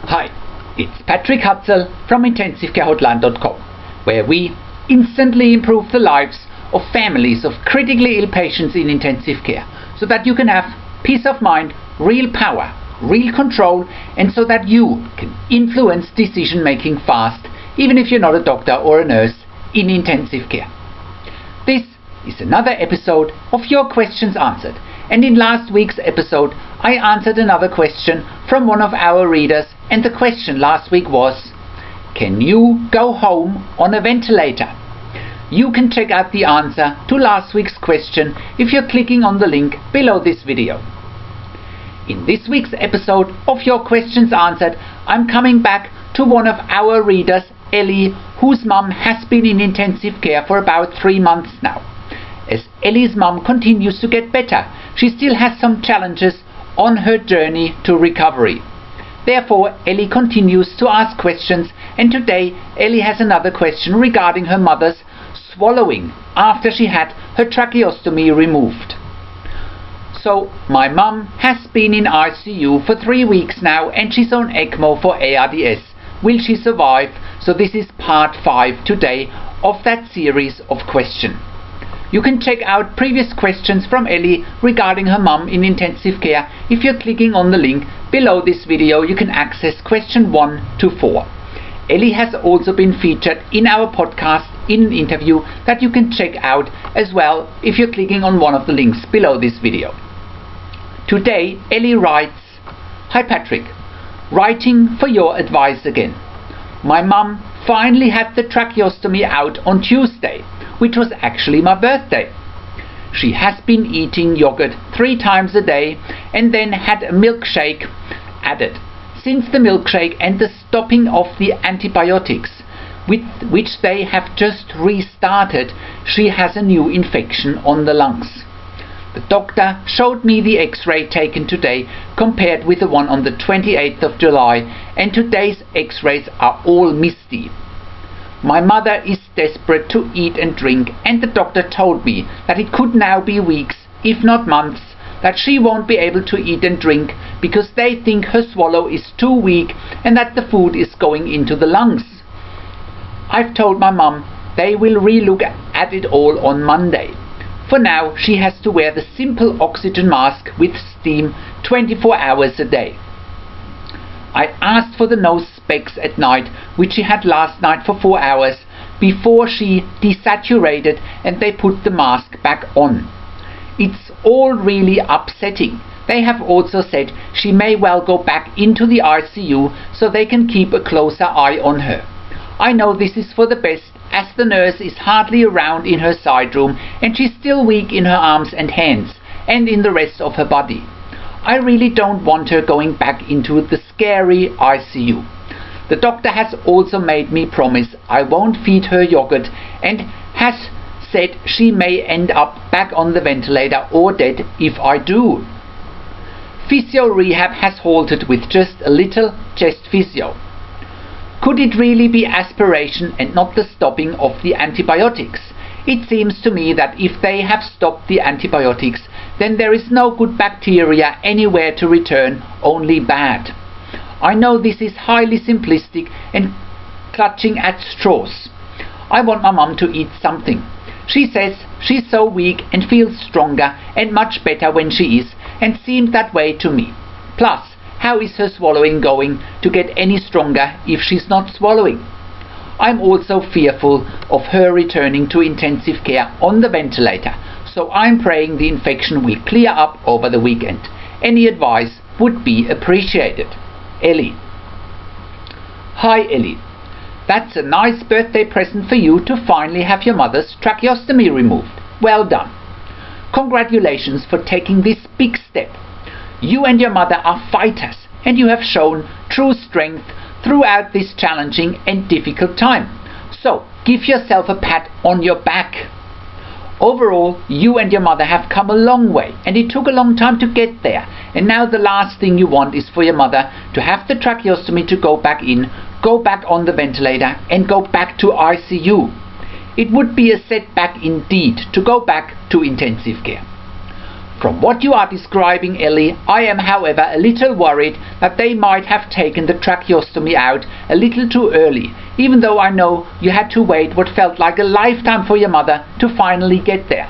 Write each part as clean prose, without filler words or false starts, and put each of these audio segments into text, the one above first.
Hi, it's Patrick Hutzel from IntensiveCareHotline.com, where we instantly improve the lives of families of critically ill patients in intensive care, so that you can have peace of mind, real power, real control, and so that you can influence decision making fast, even if you're not a doctor or a nurse in intensive care. This is another episode of Your Questions Answered, and in last week's episode I answered another question from one of our readers, and the question last week was: can you go home on a ventilator? You can check out the answer to last week's question if you're clicking on the link below this video. In this week's episode of Your Questions Answered, I'm coming back to one of our readers, Ellie, whose mum has been in intensive care for about 3 months now. As Ellie's mum continues to get better, she still has some challenges on her journey to recovery. Therefore, Ellie continues to ask questions, and today Ellie has another question regarding her mother's swallowing after she had her tracheostomy removed. So, my mum has been in ICU for 3 weeks now, and she's on ECMO for ARDS. Will she survive? So this is part 5 today of that series of questions. You can check out previous questions from Ellie regarding her mum in intensive care. If you're clicking on the link below this video, you can access question 1 to 4. Ellie has also been featured in our podcast in an interview that you can check out as well if you're clicking on one of the links below this video. Today Ellie writes: Hi Patrick, writing for your advice again. My mum finally had the tracheostomy out on Tuesday, which was actually my birthday. She has been eating yogurt 3 times a day and then had a milkshake added. Since the milkshake and the stopping of the antibiotics, with which they have just restarted, she has a new infection on the lungs. The doctor showed me the x-ray taken today compared with the one on the 28th of July, and today's x-rays are all misty. My mother is desperate to eat and drink, and the doctor told me that it could now be weeks, if not months, that she won't be able to eat and drink because they think her swallow is too weak and that the food is going into the lungs. I've told my mum they will re-look at it all on Monday. For now, she has to wear the simple oxygen mask with steam 24 hours a day. I asked for the nose specs at night, which she had last night for 4 hours, before she desaturated and they put the mask back on. It's all really upsetting. They have also said she may well go back into the ICU so they can keep a closer eye on her. I know this is for the best, as the nurse is hardly around in her side room and she's still weak in her arms and hands and in the rest of her body. I really don't want her going back into the scary ICU. The doctor has also made me promise I won't feed her yogurt and has said she may end up back on the ventilator or dead if I do. Physio rehab has halted with just a little chest physio. Could it really be aspiration and not the stopping of the antibiotics? It seems to me that if they have stopped the antibiotics, then there is no good bacteria anywhere to return, only bad. I know this is highly simplistic and clutching at straws. I want my mum to eat something. She says she's so weak and feels stronger and much better when she is, and seemed that way to me. Plus, how is her swallowing going to get any stronger if she's not swallowing? I'm also fearful of her returning to intensive care on the ventilator, so I'm praying the infection will clear up over the weekend. Any advice would be appreciated. Ellie. Hi Ellie. That's a nice birthday present for you to finally have your mother's tracheostomy removed. Well done. Congratulations for taking this big step. You and your mother are fighters, and you have shown true strength throughout this challenging and difficult time. So, give yourself a pat on your back. Overall, you and your mother have come a long way, and it took a long time to get there. And now the last thing you want is for your mother to have the tracheostomy to go back in, go back on the ventilator, and go back to ICU. It would be a setback indeed to go back to intensive care. From what you are describing, Ellie, I am however a little worried that they might have taken the tracheostomy out a little too early, even though I know you had to wait what felt like a lifetime for your mother to finally get there.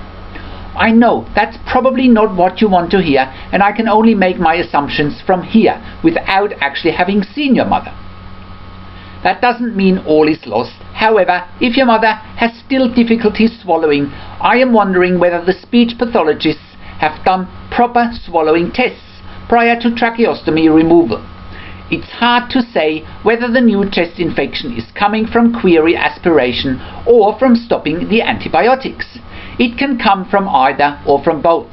I know that's probably not what you want to hear, and I can only make my assumptions from here without actually having seen your mother. That doesn't mean all is lost. However, if your mother has still difficulties swallowing, I am wondering whether the speech pathologists have done proper swallowing tests prior to tracheostomy removal. It's hard to say whether the new chest infection is coming from query aspiration or from stopping the antibiotics. It can come from either or from both.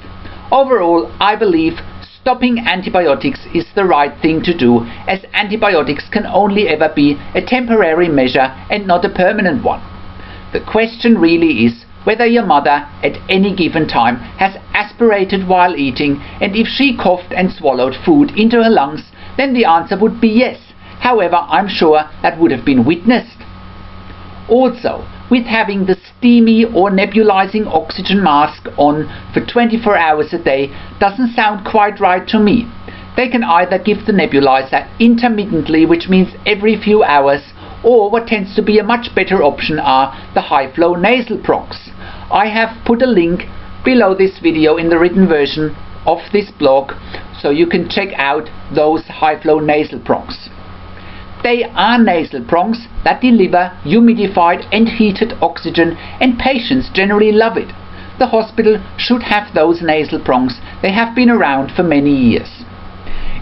Overall, I believe stopping antibiotics is the right thing to do, as antibiotics can only ever be a temporary measure and not a permanent one. The question really is whether your mother at any given time has aspirated while eating, and if she coughed and swallowed food into her lungs, then the answer would be yes. However, I'm sure that would have been witnessed. Also, with having the steamy or nebulizing oxygen mask on for 24 hours a day doesn't sound quite right to me. They can either give the nebulizer intermittently, which means every few hours, or what tends to be a much better option are the high-flow nasal prongs. I have put a link below this video in the written version of this blog, so you can check out those high-flow nasal prongs. They are nasal prongs that deliver humidified and heated oxygen, and patients generally love it. The hospital should have those nasal prongs. They have been around for many years.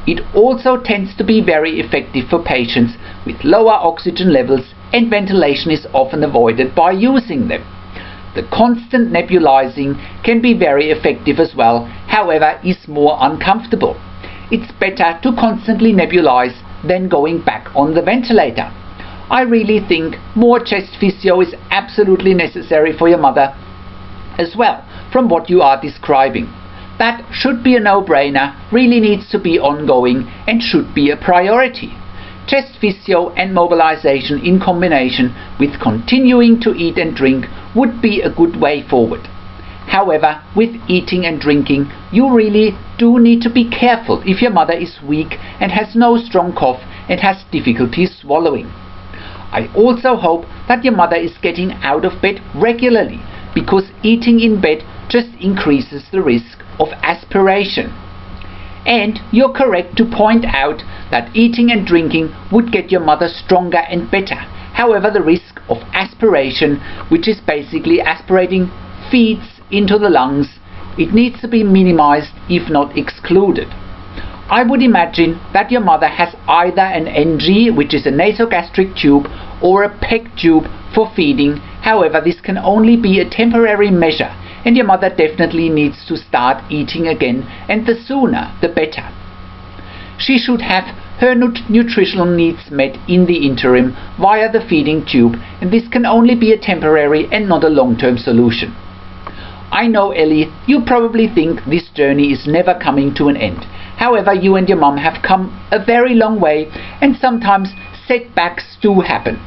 It also tends to be very effective for patients with lower oxygen levels, and ventilation is often avoided by using them. The constant nebulizing can be very effective as well, however is more uncomfortable. It's better to constantly nebulize than going back on the ventilator. I really think more chest physio is absolutely necessary for your mother as well, from what you are describing. That should be a no-brainer, really needs to be ongoing and should be a priority. Chest physio and mobilization in combination with continuing to eat and drink would be a good way forward. However, with eating and drinking, you really do need to be careful if your mother is weak and has no strong cough and has difficulty swallowing. I also hope that your mother is getting out of bed regularly, because eating in bed just increases the risk of aspiration. And you're correct to point out that eating and drinking would get your mother stronger and better. However, the risk of aspiration, which is basically aspirating feeds into the lungs, it needs to be minimized if not excluded. I would imagine that your mother has either an NG, which is a nasogastric tube, or a PEG tube for feeding. However, this can only be a temporary measure, and your mother definitely needs to start eating again, and the sooner the better. She should have her nutritional needs met in the interim via the feeding tube, and this can only be a temporary and not a long-term solution. I know, Ellie, you probably think this journey is never coming to an end. However, you and your mum have come a very long way, and sometimes setbacks do happen.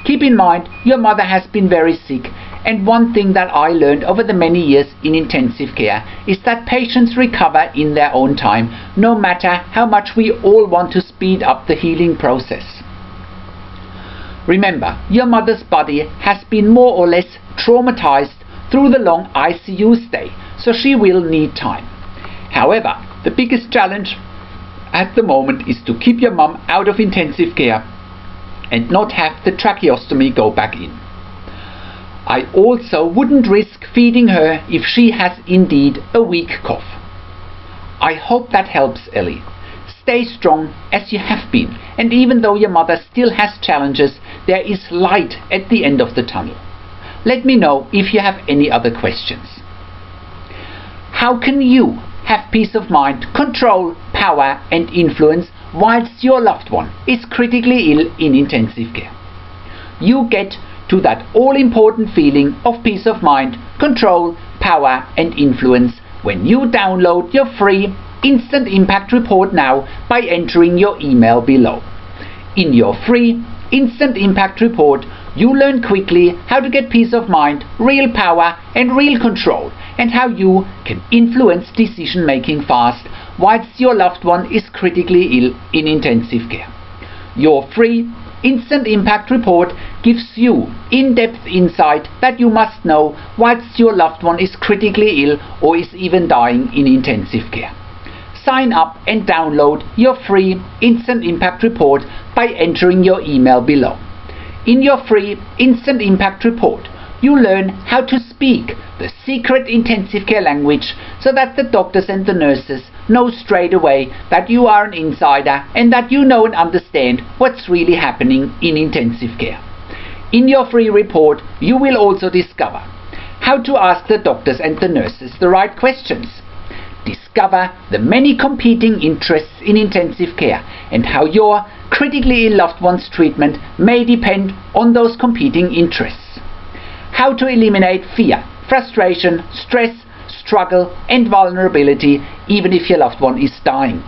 Keep in mind, your mother has been very sick, and one thing that I learned over the many years in intensive care is that patients recover in their own time, no matter how much we all want to speed up the healing process. Remember, your mother's body has been more or less traumatized through the long ICU stay, so she will need time. However, the biggest challenge at the moment is to keep your mum out of intensive care and not have the tracheostomy go back in. I also wouldn't risk feeding her if she has indeed a weak cough. I hope that helps, Ellie. Stay strong as you have been, and even though your mother still has challenges, there is light at the end of the tunnel. Let me know if you have any other questions. How can you have peace of mind, control, power and influence whilst your loved one is critically ill in intensive care? You get to that all-important feeling of peace of mind, control, power and influence when you download your free Instant Impact Report now by entering your email below. In your free Instant Impact Report, you learn quickly how to get peace of mind, real power and real control, and how you can influence decision making fast whilst your loved one is critically ill in intensive care. Your free Instant Impact report gives you in-depth insight that you must know whilst your loved one is critically ill or is even dying in intensive care. Sign up and download your free Instant Impact report by entering your email below. In your free Instant Impact report, you learn how to speak the secret intensive care language so that the doctors and the nurses know straight away that you are an insider and that you know and understand what's really happening in intensive care. In your free report, you will also discover how to ask the doctors and the nurses the right questions. Discover the many competing interests in intensive care and how your critically ill loved one's treatment may depend on those competing interests. How to eliminate fear, frustration, stress, struggle and vulnerability even if your loved one is dying.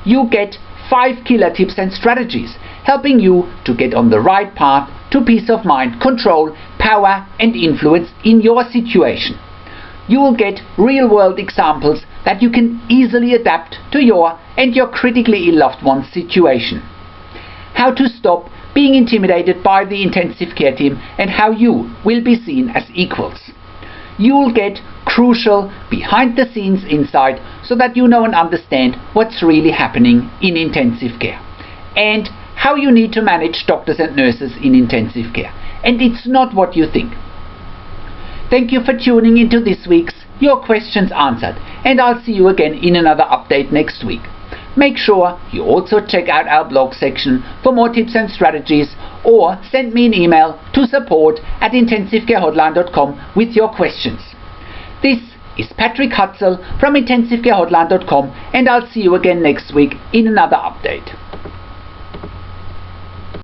You get 5 killer tips and strategies helping you to get on the right path to peace of mind, control, power and influence in your situation. You will get real-world examples that you can easily adapt to your and your critically ill loved one's situation. How to stop being intimidated by the intensive care team and how you will be seen as equals. You will get crucial behind-the-scenes insight so that you know and understand what's really happening in intensive care and how you need to manage doctors and nurses in intensive care. And it's not what you think. Thank you for tuning into this week's Your Questions Answered, and I'll see you again in another update next week. Make sure you also check out our blog section for more tips and strategies, or send me an email to support@intensivecarehotline.com with your questions. This is Patrick Hutzel from intensivecarehotline.com, and I'll see you again next week in another update.